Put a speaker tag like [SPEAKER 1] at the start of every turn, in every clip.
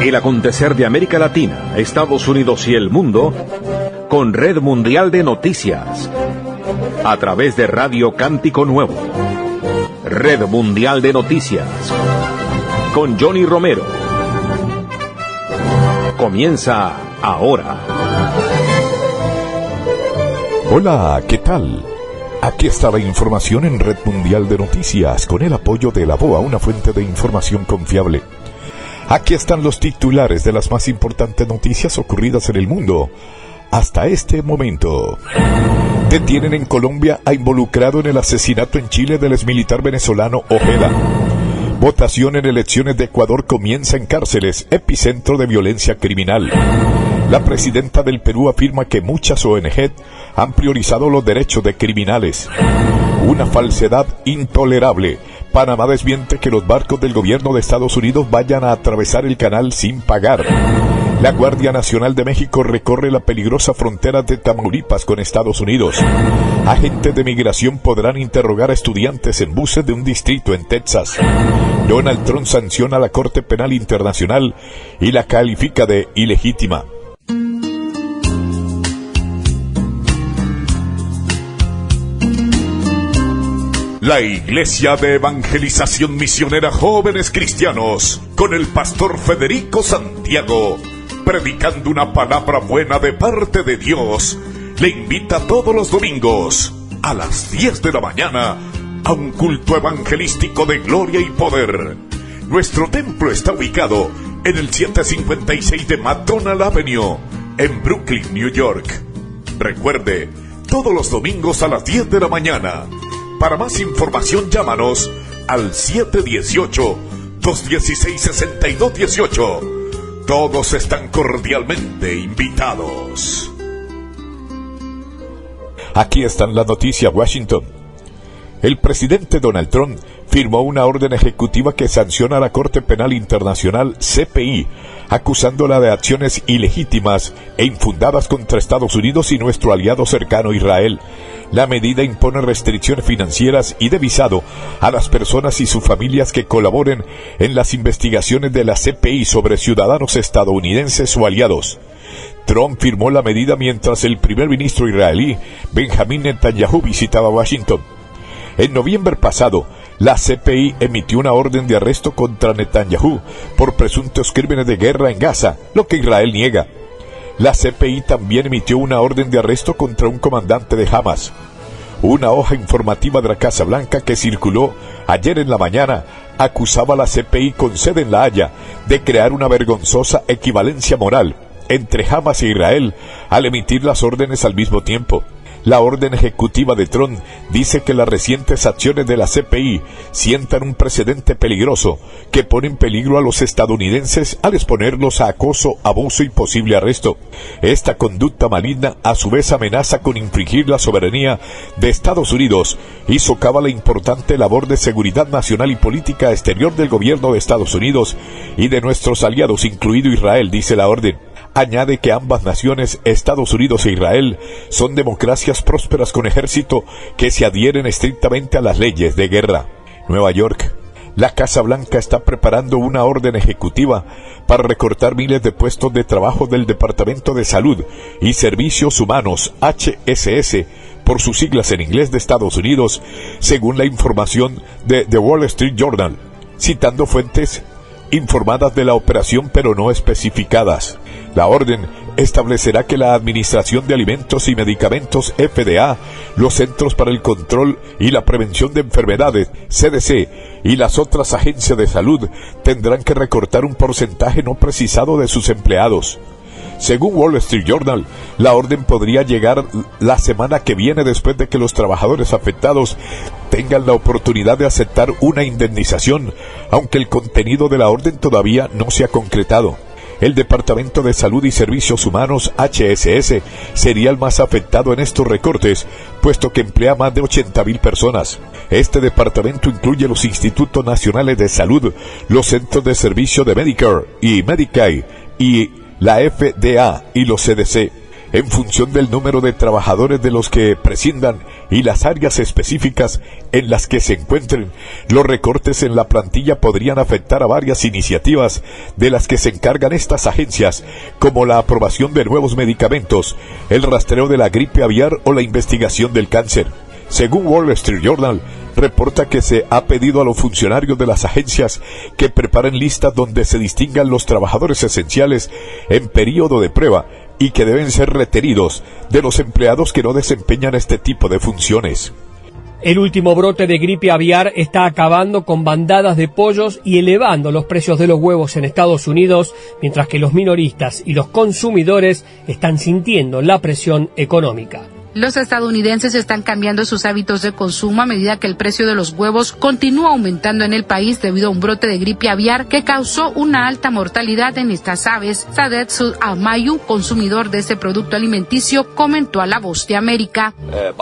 [SPEAKER 1] El acontecer de América Latina, Estados Unidos y el mundo con Red Mundial de Noticias a través de Radio Cántico Nuevo. Red Mundial de Noticias con Johnny Romero. Comienza ahora.
[SPEAKER 2] Hola, ¿qué tal? Aquí está la información en Red Mundial de Noticias con el apoyo de la BOA, una fuente de información confiable. Aquí están los titulares de las más importantes noticias ocurridas en el mundo hasta este momento. Detienen en Colombia a involucrado en el asesinato en Chile del exmilitar venezolano Ojeda. Votación en elecciones de Ecuador comienza en cárceles, epicentro de violencia criminal. La presidenta del Perú afirma que muchas ONG han priorizado los derechos de criminales. Una falsedad intolerable. Panamá desmiente que los barcos del gobierno de Estados Unidos vayan a atravesar el canal sin pagar. La Guardia Nacional de México recorre la peligrosa frontera de Tamaulipas con Estados Unidos. Agentes de migración podrán interrogar a estudiantes en buses de un distrito en Texas. Donald Trump sanciona a la Corte Penal Internacional y la califica de ilegítima. La Iglesia de Evangelización Misionera Jóvenes Cristianos, con el pastor Federico Santiago, predicando una palabra buena de parte de Dios, le invita todos los domingos a las 10 de la mañana a un culto evangelístico de gloria y poder. Nuestro templo está ubicado en el 756 de McDonald Avenue, en Brooklyn, New York. Recuerde, todos los domingos a las 10 de la mañana. Para más información, llámanos al 718-216-6218. Todos están cordialmente invitados. Aquí están las noticias, Washington. El presidente Donald Trump firmó una orden ejecutiva que sanciona a la Corte Penal Internacional, CPI, acusándola de acciones ilegítimas e infundadas contra Estados Unidos y nuestro aliado cercano Israel. La medida impone restricciones financieras y de visado a las personas y sus familias que colaboren en las investigaciones de la CPI sobre ciudadanos estadounidenses o aliados. Trump firmó la medida mientras el primer ministro israelí, Benjamín Netanyahu, visitaba Washington. En noviembre pasado, la CPI emitió una orden de arresto contra Netanyahu por presuntos crímenes de guerra en Gaza, lo que Israel niega. La CPI también emitió una orden de arresto contra un comandante de Hamas. Una hoja informativa de la Casa Blanca que circuló ayer en la mañana acusaba a la CPI con sede en La Haya de crear una vergonzosa equivalencia moral entre Hamas e Israel al emitir las órdenes al mismo tiempo. La orden ejecutiva de Trump dice que las recientes acciones de la CPI sientan un precedente peligroso que pone en peligro a los estadounidenses al exponerlos a acoso, abuso y posible arresto. Esta conducta maligna a su vez amenaza con infringir la soberanía de Estados Unidos y socava la importante labor de seguridad nacional y política exterior del gobierno de Estados Unidos y de nuestros aliados, incluido Israel, dice la orden. Añade que ambas naciones, Estados Unidos e Israel, son democracias prósperas con ejército que se adhieren estrictamente a las leyes de guerra. Nueva York. La Casa Blanca está preparando una orden ejecutiva para recortar miles de puestos de trabajo del Departamento de Salud y Servicios Humanos, HSS, por sus siglas en inglés, de Estados Unidos, según la información de The Wall Street Journal, citando fuentes informadas de la operación pero no especificadas. La orden establecerá que la Administración de Alimentos y Medicamentos, FDA, los Centros para el Control y la Prevención de Enfermedades, CDC, y las otras agencias de salud tendrán que recortar un porcentaje no precisado de sus empleados. Según Wall Street Journal, la orden podría llegar la semana que viene después de que los trabajadores afectados tengan la oportunidad de aceptar una indemnización, aunque el contenido de la orden todavía no se ha concretado. El Departamento de Salud y Servicios Humanos, HSS, sería el más afectado en estos recortes, puesto que emplea más de 80,000 personas. Este departamento incluye los Institutos Nacionales de Salud, los Centros de Servicio de Medicare y Medicaid, y la FDA y los CDC. en función del número de trabajadores de los que prescindan y las áreas específicas en las que se encuentren. Los recortes en la plantilla podrían afectar a varias iniciativas de las que se encargan estas agencias, como la aprobación de nuevos medicamentos, el rastreo de la gripe aviar o la investigación del cáncer. Según Wall Street Journal, reporta que se ha pedido a los funcionarios de las agencias que preparen listas donde se distingan los trabajadores esenciales en período de prueba y que deben ser retenidos de los empleados que no desempeñan este tipo de funciones.
[SPEAKER 3] El último brote de gripe aviar está acabando con bandadas de pollos y elevando los precios de los huevos en Estados Unidos, mientras que los minoristas y los consumidores están sintiendo la presión económica.
[SPEAKER 4] Los estadounidenses están cambiando sus hábitos de consumo a medida que el precio de los huevos continúa aumentando en el país debido a un brote de gripe aviar que causó una alta mortalidad en estas aves. Sadet Amayu, consumidor de ese producto alimenticio, comentó a La Voz de América.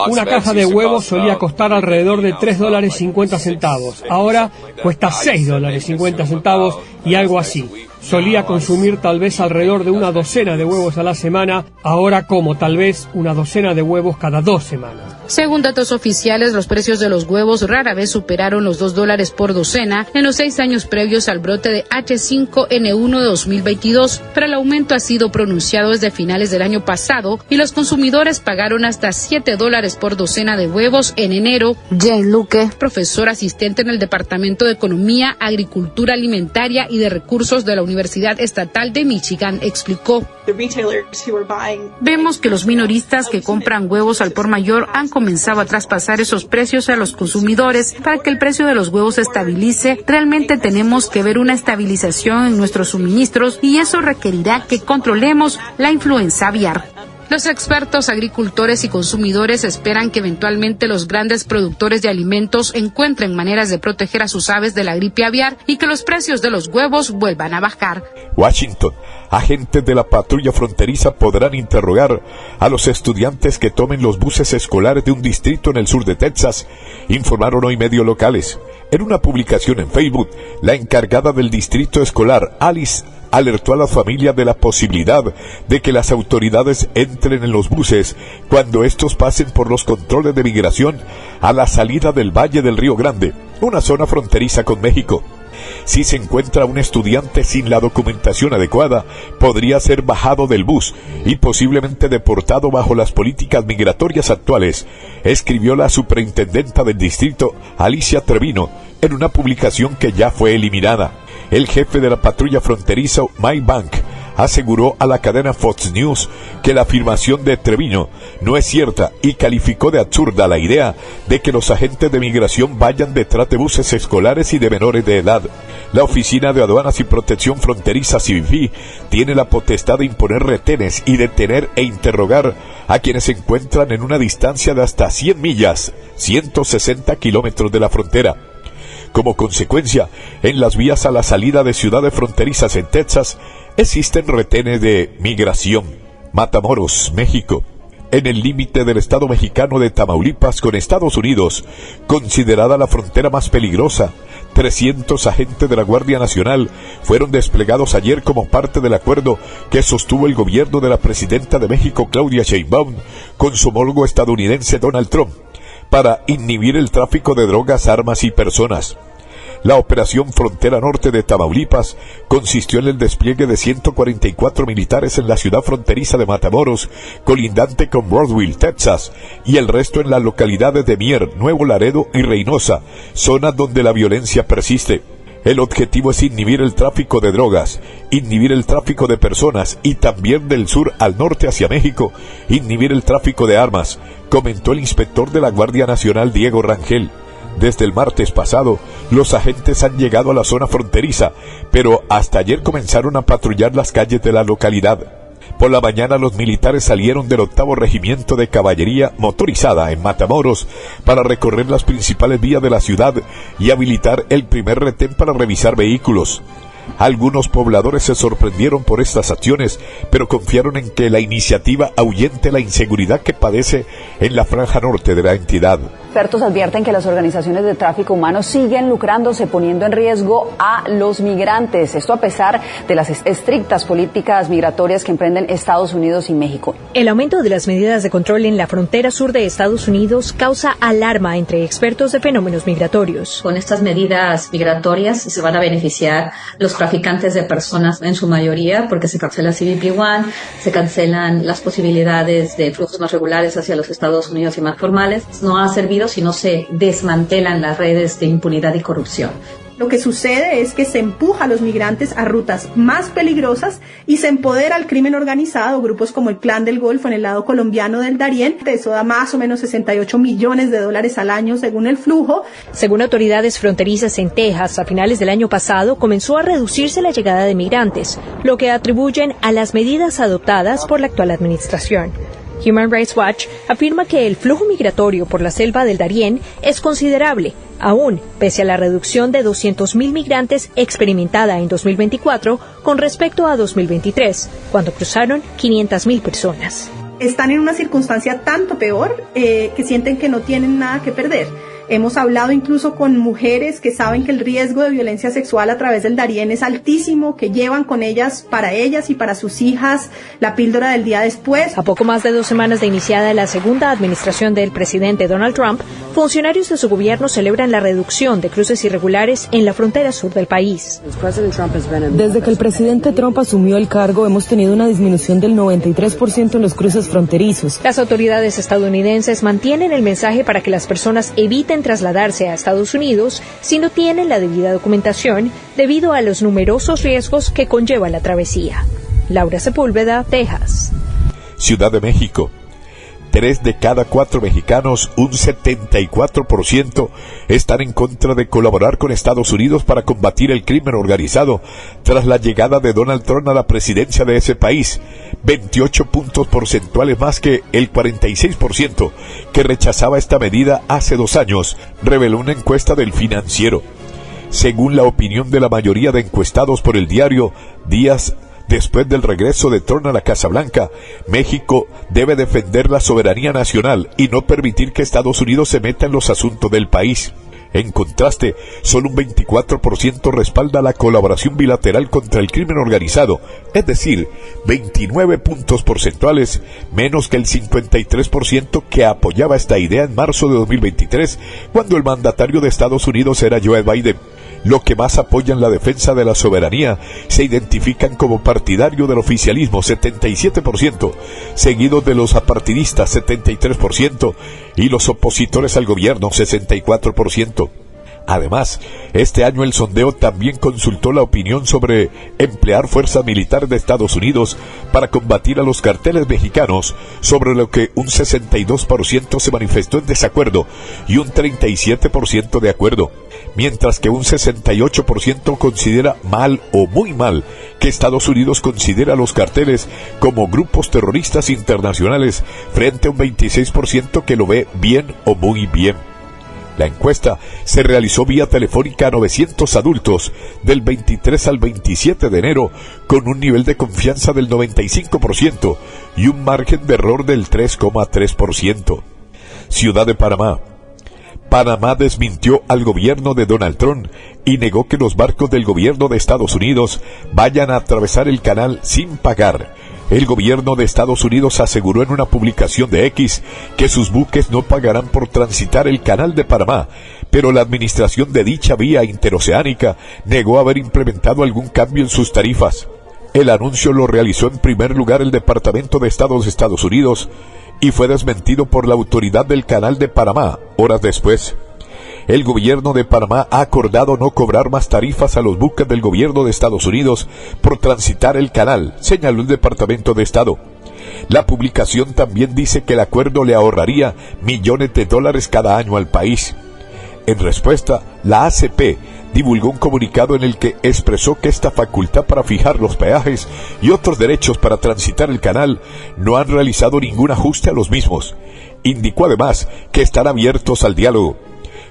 [SPEAKER 3] Una caja de huevos solía costar alrededor de $3.50. Ahora cuesta $6.50 y algo así. Solía consumir tal vez alrededor de una docena de huevos a la semana, ahora como tal vez una docena de huevos cada 2 semanas.
[SPEAKER 4] Según datos oficiales, los precios de los huevos rara vez superaron los $2 por docena en los 6 años previos al brote de H5N1 de 2022, pero el aumento ha sido pronunciado desde finales del año pasado y los consumidores pagaron hasta $7 por docena de huevos en enero. Jane Luque, profesor asistente en el Departamento de Economía, Agricultura Alimentaria y de Recursos de la Universidad Estatal de Michigan, explicó: vemos que los minoristas que compran huevos al por mayor han comenzado a traspasar esos precios a los consumidores. Para que el precio de los huevos se estabilice, realmente tenemos que ver una estabilización en nuestros suministros y eso requerirá que controlemos la influenza aviar. Los expertos, agricultores y consumidores esperan que eventualmente los grandes productores de alimentos encuentren maneras de proteger a sus aves de la gripe aviar y que los precios de los huevos vuelvan a bajar.
[SPEAKER 2] Washington. Agentes de la patrulla fronteriza podrán interrogar a los estudiantes que tomen los buses escolares de un distrito en el sur de Texas, informaron hoy medios locales. En una publicación en Facebook, la encargada del distrito escolar, Alice, alertó a las familias de la posibilidad de que las autoridades entren en los buses cuando estos pasen por los controles de migración a la salida del Valle del Río Grande, una zona fronteriza con México. Si se encuentra un estudiante sin la documentación adecuada, podría ser bajado del bus y posiblemente deportado bajo las políticas migratorias actuales, escribió la superintendenta del distrito, Alicia Trevino, en una publicación que ya fue eliminada. El jefe de la patrulla fronteriza, Mike Bank, aseguró a la cadena Fox News que la afirmación de Trevino no es cierta y calificó de absurda la idea de que los agentes de migración vayan detrás de buses escolares y de menores de edad. La Oficina de Aduanas y Protección Fronteriza CBP tiene la potestad de imponer retenes y detener e interrogar a quienes se encuentran en una distancia de hasta 100 millas, 160 kilómetros de la frontera. Como consecuencia, en las vías a la salida de ciudades fronterizas en Texas, existen retenes de migración. Matamoros, México. En el límite del estado mexicano de Tamaulipas con Estados Unidos, considerada la frontera más peligrosa, 300 agentes de la Guardia Nacional fueron desplegados ayer como parte del acuerdo que sostuvo el gobierno de la presidenta de México, Claudia Sheinbaum, con su homólogo estadounidense Donald Trump, para inhibir el tráfico de drogas, armas y personas. La operación Frontera Norte de Tamaulipas consistió en el despliegue de 144 militares en la ciudad fronteriza de Matamoros, colindante con Brownsville, Texas, y el resto en las localidades de Mier, Nuevo Laredo y Reynosa, zonas donde la violencia persiste. El objetivo es inhibir el tráfico de drogas, inhibir el tráfico de personas y también del sur al norte hacia México, inhibir el tráfico de armas, comentó el inspector de la Guardia Nacional Diego Rangel. Desde el martes pasado, los agentes han llegado a la zona fronteriza, pero hasta ayer comenzaron a patrullar las calles de la localidad. Por la mañana los militares salieron del 8º Regimiento de Caballería Motorizada en Matamoros para recorrer las principales vías de la ciudad y habilitar el primer retén para revisar vehículos. Algunos pobladores se sorprendieron por estas acciones, pero confiaron en que la iniciativa ahuyente la inseguridad que padece en la franja norte de la entidad.
[SPEAKER 5] Expertos advierten que las organizaciones de tráfico humano siguen lucrándose poniendo en riesgo a los migrantes. Esto a pesar de las estrictas políticas migratorias que emprenden Estados Unidos y México.
[SPEAKER 6] El aumento de las medidas de control en la frontera sur de Estados Unidos causa alarma entre expertos de fenómenos migratorios.
[SPEAKER 7] Con estas medidas migratorias se van a beneficiar los traficantes de personas en su mayoría porque se cancela CBP-1, se cancelan las posibilidades de flujos más regulares hacia los Estados Unidos y más formales. No ha servido si no se desmantelan las redes de impunidad y corrupción.
[SPEAKER 8] Lo que sucede es que se empuja a los migrantes a rutas más peligrosas y se empodera al crimen organizado. Grupos como el Clan del Golfo en el lado colombiano del Darién, eso da más o menos $68 millones al año según el flujo.
[SPEAKER 6] Según autoridades fronterizas en Texas, a finales del año pasado comenzó a reducirse la llegada de migrantes, lo que atribuyen a las medidas adoptadas por la actual administración. Human Rights Watch afirma que el flujo migratorio por la selva del Darién es considerable, aún pese a la reducción de 200.000 migrantes experimentada en 2024 con respecto a 2023, cuando cruzaron 500.000 personas.
[SPEAKER 8] Están en una circunstancia tanto peor que sienten que no tienen nada que perder. Hemos hablado incluso con mujeres que saben que el riesgo de violencia sexual a través del Darién es altísimo, que llevan con ellas y para sus hijas la píldora del día después.
[SPEAKER 6] A poco más de 2 semanas de iniciada la segunda administración del presidente Donald Trump, funcionarios de su gobierno celebran la reducción de cruces irregulares en la frontera sur del país.
[SPEAKER 9] Desde que el presidente Trump asumió el cargo, hemos tenido una disminución del 93% en los cruces fronterizos.
[SPEAKER 6] Las autoridades estadounidenses mantienen el mensaje para que las personas eviten trasladarse a Estados Unidos si no tienen la debida documentación debido a los numerosos riesgos que conlleva la travesía. Laura Sepúlveda, Texas.
[SPEAKER 2] Ciudad de México. 3 de cada 4 mexicanos, un 74%, están en contra de colaborar con Estados Unidos para combatir el crimen organizado tras la llegada de Donald Trump a la presidencia de ese país, 28 puntos porcentuales más que el 46% que rechazaba esta medida hace 2 años, reveló una encuesta del Financiero. Según la opinión de la mayoría de encuestados por el diario, días después del regreso de Trump a la Casa Blanca, México debe defender la soberanía nacional y no permitir que Estados Unidos se meta en los asuntos del país. En contraste, solo un 24% respalda la colaboración bilateral contra el crimen organizado, es decir, 29 puntos porcentuales, menos que el 53% que apoyaba esta idea en marzo de 2023, cuando el mandatario de Estados Unidos era Joe Biden. Los que más apoyan la defensa de la soberanía se identifican como partidario del oficialismo, 77%, seguidos de los apartidistas, 73%, y los opositores al gobierno, 64%. Además, este año el sondeo también consultó la opinión sobre emplear fuerzas militares de Estados Unidos para combatir a los carteles mexicanos, sobre lo que un 62% se manifestó en desacuerdo y un 37% de acuerdo, mientras que un 68% considera mal o muy mal que Estados Unidos considera a los carteles como grupos terroristas internacionales, frente a un 26% que lo ve bien o muy bien. La encuesta se realizó vía telefónica a 900 adultos del 23 al 27 de enero con un nivel de confianza del 95% y un margen de error del 3,3%. Ciudad de Panamá. Panamá desmintió al gobierno de Donald Trump y negó que los barcos del gobierno de Estados Unidos vayan a atravesar el canal sin pagar. El gobierno de Estados Unidos aseguró en una publicación de X que sus buques no pagarán por transitar el canal de Panamá, pero la administración de dicha vía interoceánica negó haber implementado algún cambio en sus tarifas. El anuncio lo realizó en primer lugar el Departamento de Estado de Estados Unidos y fue desmentido por la autoridad del canal de Panamá horas después. El gobierno de Panamá ha acordado no cobrar más tarifas a los buques del gobierno de Estados Unidos por transitar el canal, señaló el Departamento de Estado. La publicación también dice que el acuerdo le ahorraría millones de dólares cada año al país. En respuesta, la ACP divulgó un comunicado en el que expresó que esta facultad para fijar los peajes y otros derechos para transitar el canal no han realizado ningún ajuste a los mismos. Indicó además que están abiertos al diálogo.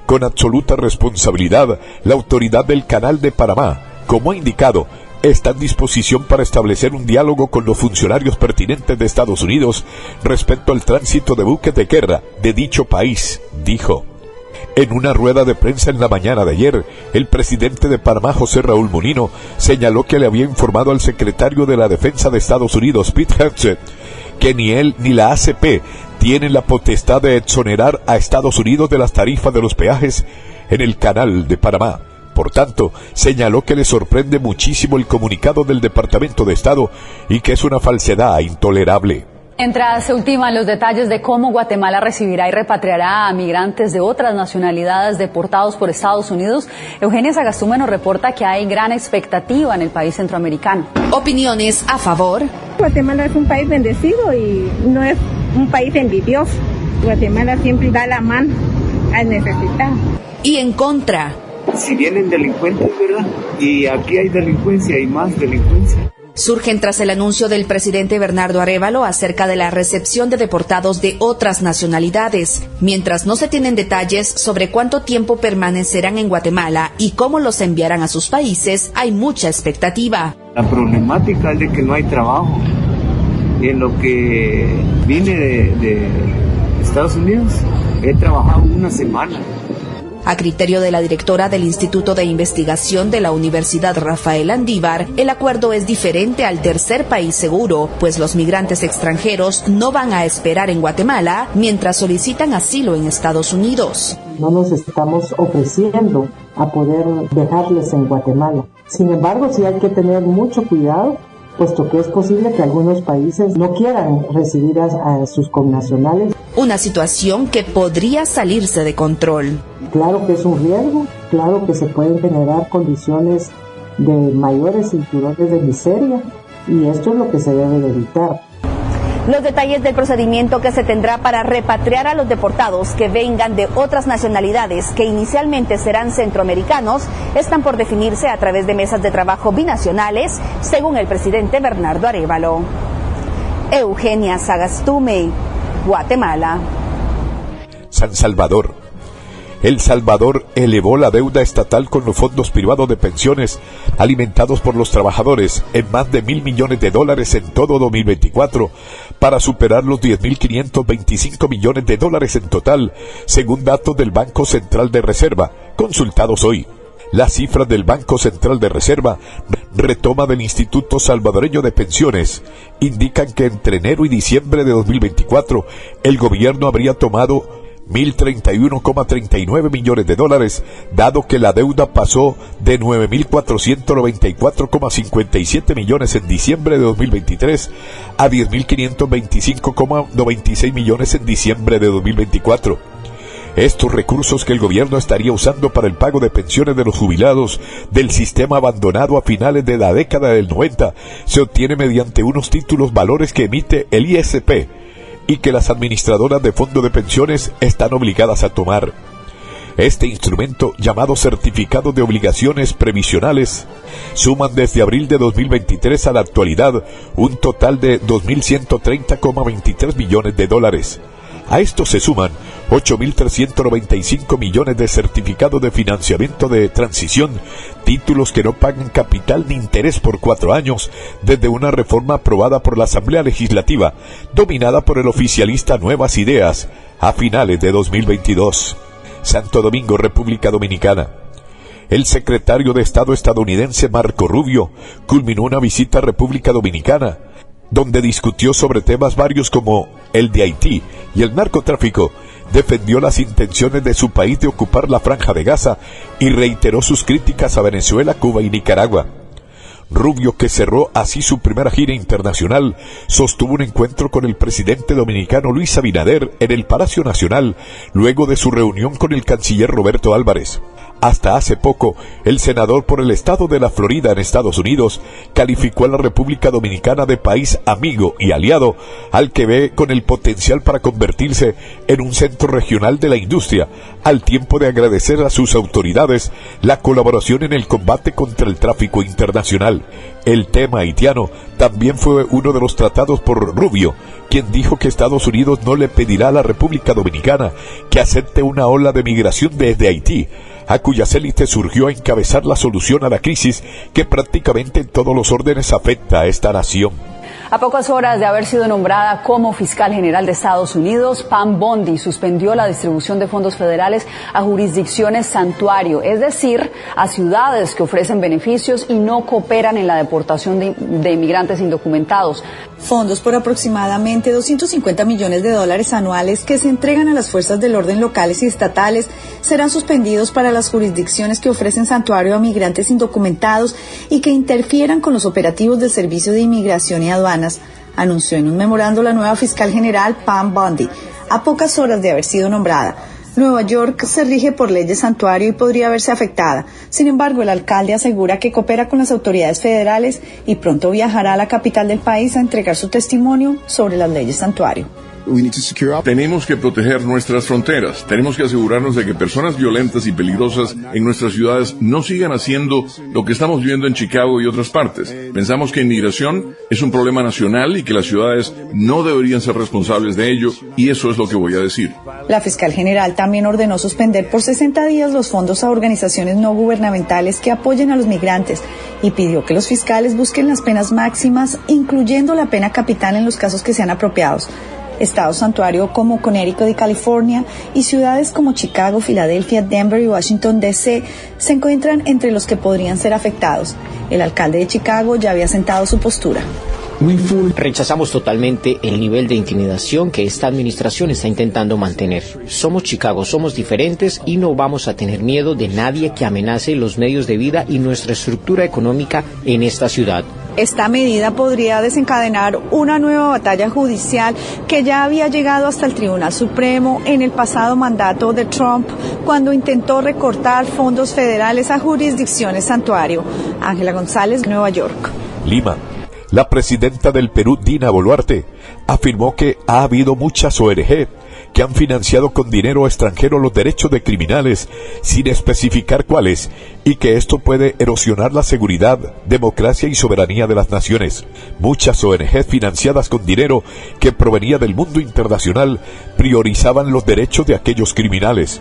[SPEAKER 2] Con absoluta responsabilidad, la autoridad del Canal de Panamá, como ha indicado, está en disposición para establecer un diálogo con los funcionarios pertinentes de Estados Unidos respecto al tránsito de buques de guerra de dicho país, dijo. En una rueda de prensa en la mañana de ayer, el presidente de Panamá, José Raúl Mulino, señaló que le había informado al secretario de la Defensa de Estados Unidos, Pete Hegseth, que ni él ni la ACP tienen la potestad de exonerar a Estados Unidos de las tarifas de los peajes en el Canal de Panamá. Por tanto, señaló que le sorprende muchísimo el comunicado del Departamento de Estado y que es una falsedad intolerable.
[SPEAKER 5] Mientras se ultiman los detalles de cómo Guatemala recibirá y repatriará a migrantes de otras nacionalidades deportados por Estados Unidos, Eugenia Sagastume nos reporta que hay gran expectativa en el país centroamericano.
[SPEAKER 10] Opiniones a favor.
[SPEAKER 11] Guatemala es un país bendecido y no es un país envidioso. Guatemala siempre da la mano al necesitado.
[SPEAKER 10] Y en contra.
[SPEAKER 12] Si vienen delincuentes, ¿verdad? Y aquí hay delincuencia y más delincuencia.
[SPEAKER 10] Surgen tras el anuncio del presidente Bernardo Arévalo acerca de la recepción de deportados de otras nacionalidades. Mientras no se tienen detalles sobre cuánto tiempo permanecerán en Guatemala y cómo los enviarán a sus países, hay mucha expectativa.
[SPEAKER 12] La problemática es de que no hay trabajo. Y en lo que vine de Estados Unidos, he trabajado una semana.
[SPEAKER 10] A criterio de la directora del Instituto de Investigación de la Universidad Rafael Andívar, el acuerdo es diferente al tercer país seguro, pues los migrantes extranjeros no van a esperar en Guatemala mientras solicitan asilo en Estados Unidos.
[SPEAKER 13] No nos estamos ofreciendo a poder dejarles en Guatemala. Sin embargo, sí hay que tener mucho cuidado, puesto que es posible que algunos países no quieran recibir a sus connacionales.
[SPEAKER 10] Una situación que podría salirse de control.
[SPEAKER 13] Claro que es un riesgo, claro que se pueden generar condiciones de mayores cinturones de miseria y esto es lo que se debe de evitar.
[SPEAKER 14] Los detalles del procedimiento que se tendrá para repatriar a los deportados que vengan de otras nacionalidades, que inicialmente serán centroamericanos, están por definirse a través de mesas de trabajo binacionales, según el presidente Bernardo Arévalo. Eugenia Sagastume, Guatemala.
[SPEAKER 2] San Salvador. El Salvador elevó la deuda estatal con los fondos privados de pensiones alimentados por los trabajadores en más de $1.000 millones en todo 2024 para superar los $10.525 millones en total, según datos del Banco Central de Reserva, consultados hoy. Las cifras del Banco Central de Reserva, retoma del Instituto Salvadoreño de Pensiones, indican que entre enero y diciembre de 2024 el gobierno habría tomado $1.031,39 millones, dado que la deuda pasó de $9.494,57 millones en diciembre de 2023 a $10.525,96 millones en diciembre de 2024. Estos recursos que el gobierno estaría usando para el pago de pensiones de los jubilados del sistema abandonado a finales de la década del 90 se obtiene mediante unos títulos valores que emite el ISP y que las administradoras de fondos de pensiones están obligadas a tomar. Este instrumento, llamado certificado de obligaciones previsionales, suman desde abril de 2023 a la actualidad un total de $2.130,23 millones. A esto se suman 8.395 millones de certificados de financiamiento de transición, títulos que no pagan capital ni interés por 4 años, desde una reforma aprobada por la Asamblea Legislativa, dominada por el oficialista Nuevas Ideas, a finales de 2022. Santo Domingo, República Dominicana. El secretario de Estado estadounidense Marco Rubio culminó una visita a República Dominicana, donde discutió sobre temas varios como el de Haití y el narcotráfico, defendió las intenciones de su país de ocupar la Franja de Gaza y reiteró sus críticas a Venezuela, Cuba y Nicaragua. Rubio, que cerró así su primera gira internacional, sostuvo un encuentro con el presidente dominicano Luis Abinader en el Palacio Nacional, luego de su reunión con el canciller Roberto Álvarez. Hasta hace poco, el senador por el estado de la Florida en Estados Unidos calificó a la República Dominicana de país amigo y aliado, al que ve con el potencial para convertirse en un centro regional de la industria, al tiempo de agradecer a sus autoridades la colaboración en el combate contra el tráfico internacional. El tema haitiano también fue uno de los tratados por Rubio, quien dijo que Estados Unidos no le pedirá a la República Dominicana que acepte una ola de migración desde Haití, a cuyas élites surgió a encabezar la solución a la crisis que prácticamente en todos los órdenes afecta a esta nación.
[SPEAKER 5] A pocas horas de haber sido nombrada como fiscal general de Estados Unidos, Pam Bondi suspendió la distribución de fondos federales a jurisdicciones santuario, es decir, a ciudades que ofrecen beneficios y no cooperan en la deportación de inmigrantes indocumentados.
[SPEAKER 15] Fondos por aproximadamente $250 millones anuales que se entregan a las fuerzas del orden locales y estatales serán suspendidos para las jurisdicciones que ofrecen santuario a migrantes indocumentados y que interfieran con los operativos del Servicio de Inmigración y Aduanas, anunció en un memorando la nueva fiscal general Pam Bondi, a pocas horas de haber sido nombrada. Nueva York se rige por ley de santuario y podría verse afectada. Sin embargo, el alcalde asegura que coopera con las autoridades federales y pronto viajará a la capital del país a entregar su testimonio sobre las leyes santuario.
[SPEAKER 16] Tenemos que proteger nuestras fronteras. Tenemos que asegurarnos de que personas violentas y peligrosas en nuestras ciudades no sigan haciendo lo que estamos viendo en Chicago y otras partes. Pensamos que inmigración es un problema nacional y que las ciudades no deberían ser responsables de ello, y eso es lo que voy a decir.
[SPEAKER 15] La fiscal general también ordenó suspender por 60 días los fondos a organizaciones no gubernamentales que apoyen a los migrantes y pidió que los fiscales busquen las penas máximas, incluyendo la pena capital en los casos que sean apropiados. Estados santuario como Connecticut y California y ciudades como Chicago, Filadelfia, Denver y Washington D.C. se encuentran entre los que podrían ser afectados. El alcalde de Chicago ya había sentado su postura.
[SPEAKER 17] Rechazamos totalmente el nivel de intimidación que esta administración está intentando mantener. Somos Chicago, somos diferentes y no vamos a tener miedo de nadie que amenace los medios de vida y nuestra estructura económica en esta ciudad.
[SPEAKER 15] Esta medida podría desencadenar una nueva batalla judicial que ya había llegado hasta el Tribunal Supremo en el pasado mandato de Trump, cuando intentó recortar fondos federales a jurisdicciones santuario. Ángela González, Nueva York.
[SPEAKER 2] Lima. La presidenta del Perú, Dina Boluarte, afirmó que ha habido muchas ONG que han financiado con dinero extranjero los derechos de criminales, sin especificar cuáles, y que esto puede erosionar la seguridad, democracia y soberanía de las naciones. Muchas ONG financiadas con dinero que provenía del mundo internacional priorizaban los derechos de aquellos criminales.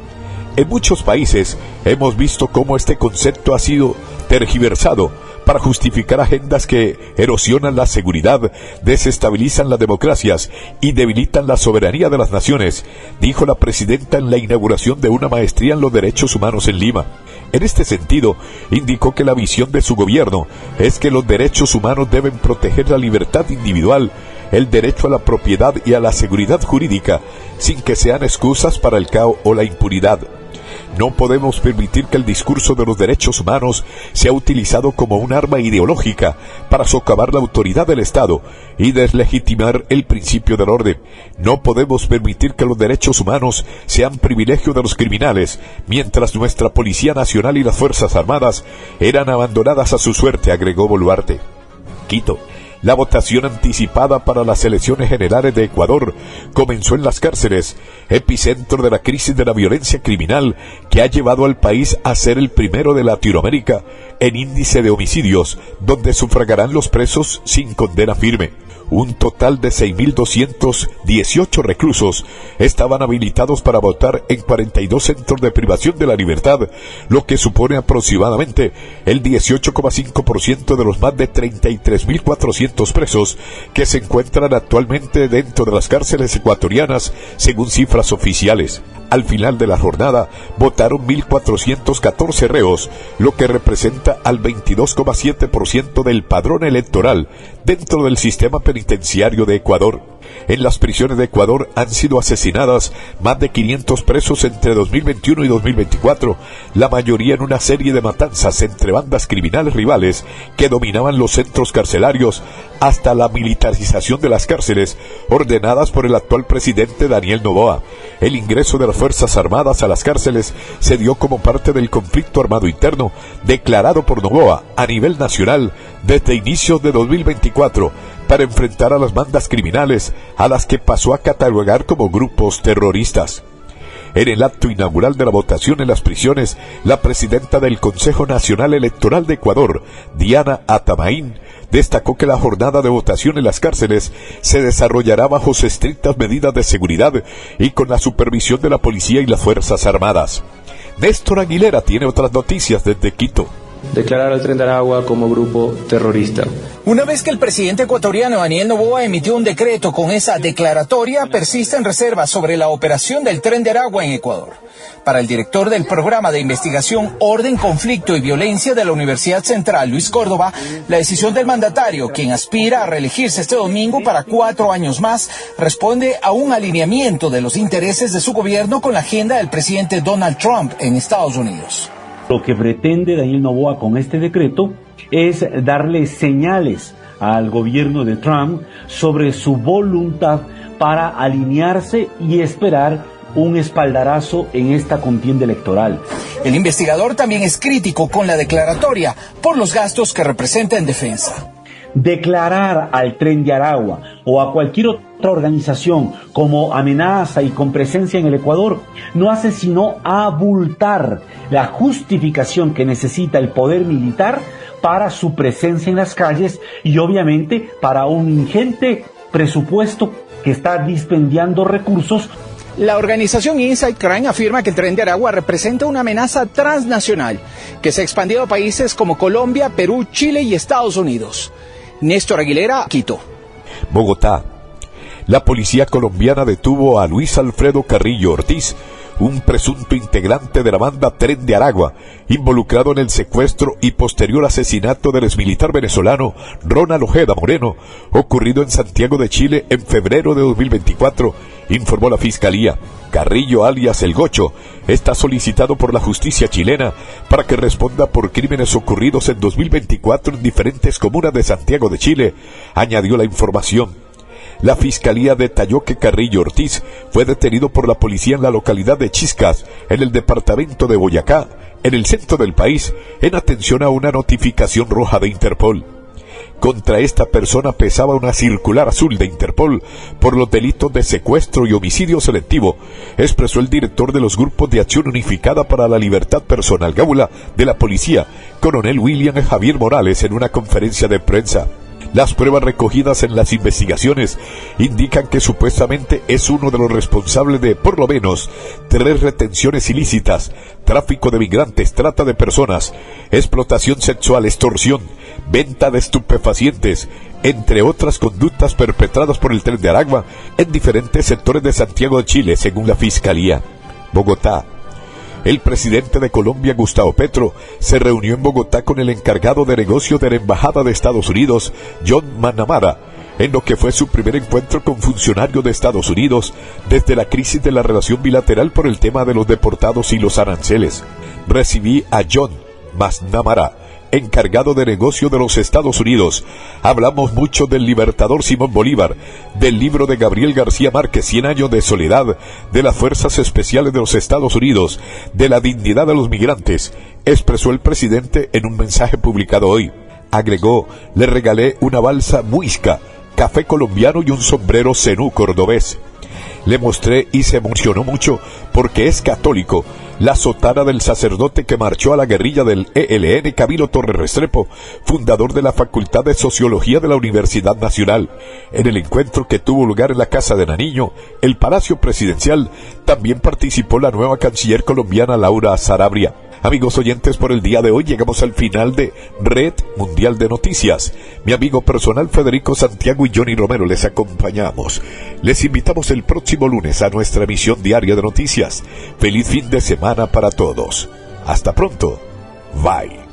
[SPEAKER 2] En muchos países hemos visto cómo este concepto ha sido tergiversado para justificar agendas que erosionan la seguridad, desestabilizan las democracias y debilitan la soberanía de las naciones, dijo la presidenta en la inauguración de una maestría en los derechos humanos en Lima. En este sentido, indicó que la visión de su gobierno es que los derechos humanos deben proteger la libertad individual, el derecho a la propiedad y a la seguridad jurídica, sin que sean excusas para el caos o la impunidad. No podemos permitir que el discurso de los derechos humanos sea utilizado como un arma ideológica para socavar la autoridad del Estado y deslegitimar el principio del orden. No podemos permitir que los derechos humanos sean privilegio de los criminales, mientras nuestra Policía Nacional y las Fuerzas Armadas eran abandonadas a su suerte, agregó Boluarte. Quito. La votación anticipada para las elecciones generales de Ecuador comenzó en las cárceles, epicentro de la crisis de la violencia criminal que ha llevado al país a ser el primero de Latinoamérica en índice de homicidios, donde sufragarán los presos sin condena firme. Un total de 6.218 reclusos estaban habilitados para votar en 42 centros de privación de la libertad, lo que supone aproximadamente el 18,5% de los más de 33.400 presos que se encuentran actualmente dentro de las cárceles ecuatorianas, según cifras oficiales. Al final de la jornada, votaron 1.414 reos, lo que representa al 22,7% del padrón electoral dentro del sistema penitenciario de Ecuador. En las prisiones de Ecuador han sido asesinadas más de 500 presos entre 2021 y 2024, la mayoría en una serie de matanzas entre bandas criminales rivales que dominaban los centros carcelarios, hasta la militarización de las cárceles ordenadas por el actual presidente Daniel Noboa. El ingreso de las Fuerzas Armadas a las cárceles se dio como parte del conflicto armado interno declarado por Noboa a nivel nacional desde inicios de 2024 para enfrentar a las bandas criminales a las que pasó a catalogar como grupos terroristas. En el acto inaugural de la votación en las prisiones, la presidenta del Consejo Nacional Electoral de Ecuador, Diana Atamaín, destacó que la jornada de votación en las cárceles se desarrollará bajo estrictas medidas de seguridad y con la supervisión de la policía y las Fuerzas Armadas. Néstor Aguilera tiene otras noticias desde Quito.
[SPEAKER 18] Declarar al Tren de Aragua como grupo terrorista.
[SPEAKER 19] Una vez que el presidente ecuatoriano Daniel Noboa emitió un decreto con esa declaratoria, persisten reservas sobre la operación del Tren de Aragua en Ecuador. Para el director del programa de investigación Orden, Conflicto y Violencia de la Universidad Central, Luis Córdoba, la decisión del mandatario, quien aspira a reelegirse este domingo para 4 años más, responde a un alineamiento de los intereses de su gobierno con la agenda del presidente Donald Trump en Estados Unidos.
[SPEAKER 20] Lo que pretende Daniel Noboa con este decreto es darle señales al gobierno de Trump sobre su voluntad para alinearse y esperar un espaldarazo en esta contienda electoral.
[SPEAKER 19] El investigador también es crítico con la declaratoria por los gastos que representa en defensa.
[SPEAKER 20] Declarar al Tren de Aragua o a cualquier otra organización como amenaza y con presencia en el Ecuador no hace sino abultar la justificación que necesita el poder militar para su presencia en las calles y obviamente para un ingente presupuesto que está dispendiando recursos.
[SPEAKER 19] La organización Inside Crime afirma que el Tren de Aragua representa una amenaza transnacional que se ha expandido a países como Colombia, Perú, Chile y Estados Unidos. Néstor Aguilera, Quito.
[SPEAKER 2] Bogotá. La policía colombiana detuvo a Luis Alfredo Carrillo Ortiz, un presunto integrante de la banda Tren de Aragua, involucrado en el secuestro y posterior asesinato del exmilitar venezolano Ronald Ojeda Moreno, ocurrido en Santiago de Chile en febrero de 2024, informó la Fiscalía. Carrillo, alias El Gocho, está solicitado por la justicia chilena para que responda por crímenes ocurridos en 2024 en diferentes comunas de Santiago de Chile, añadió la información. La Fiscalía detalló que Carrillo Ortiz fue detenido por la policía en la localidad de Chiscas, en el departamento de Boyacá, en el centro del país, en atención a una notificación roja de Interpol. Contra esta persona pesaba una circular azul de Interpol por los delitos de secuestro y homicidio selectivo, expresó el director de los grupos de acción unificada para la libertad personal Gábula de la policía, coronel William Javier Morales, en una conferencia de prensa. Las pruebas recogidas en las investigaciones indican que supuestamente es uno de los responsables de por lo menos 3 retenciones ilícitas, tráfico de migrantes, trata de personas, explotación sexual, extorsión, venta de estupefacientes, entre otras conductas perpetradas por el Tren de Aragua en diferentes sectores de Santiago de Chile, según la Fiscalía. Bogotá. El presidente de Colombia, Gustavo Petro, se reunió en Bogotá con el encargado de negocio de la Embajada de Estados Unidos, John McNamara, en lo que fue su primer encuentro con funcionarios de Estados Unidos desde la crisis de la relación bilateral por el tema de los deportados y los aranceles. Recibí a John McNamara, encargado de negocio de los Estados Unidos. Hablamos mucho del libertador Simón Bolívar, del libro de Gabriel García Márquez, 100 años de soledad, de las fuerzas especiales de los Estados Unidos, de la dignidad de los migrantes, expresó el presidente en un mensaje publicado hoy. Agregó, le regalé una balsa muisca, café colombiano y un sombrero zenú cordobés. Le mostré y se emocionó mucho porque es católico, la sotana del sacerdote que marchó a la guerrilla del ELN, Camilo Torres Restrepo, fundador de la Facultad de Sociología de la Universidad Nacional. En el encuentro que tuvo lugar en la Casa de Nariño, el Palacio Presidencial, también participó la nueva canciller colombiana Laura Sarabria. Amigos oyentes, por el día de hoy llegamos al final de Red Mundial de Noticias. Mi amigo personal Federico Santiago y Johnny Romero les acompañamos. Les invitamos el próximo lunes a nuestra emisión diaria de noticias. Feliz fin de semana para todos. Hasta pronto. Bye.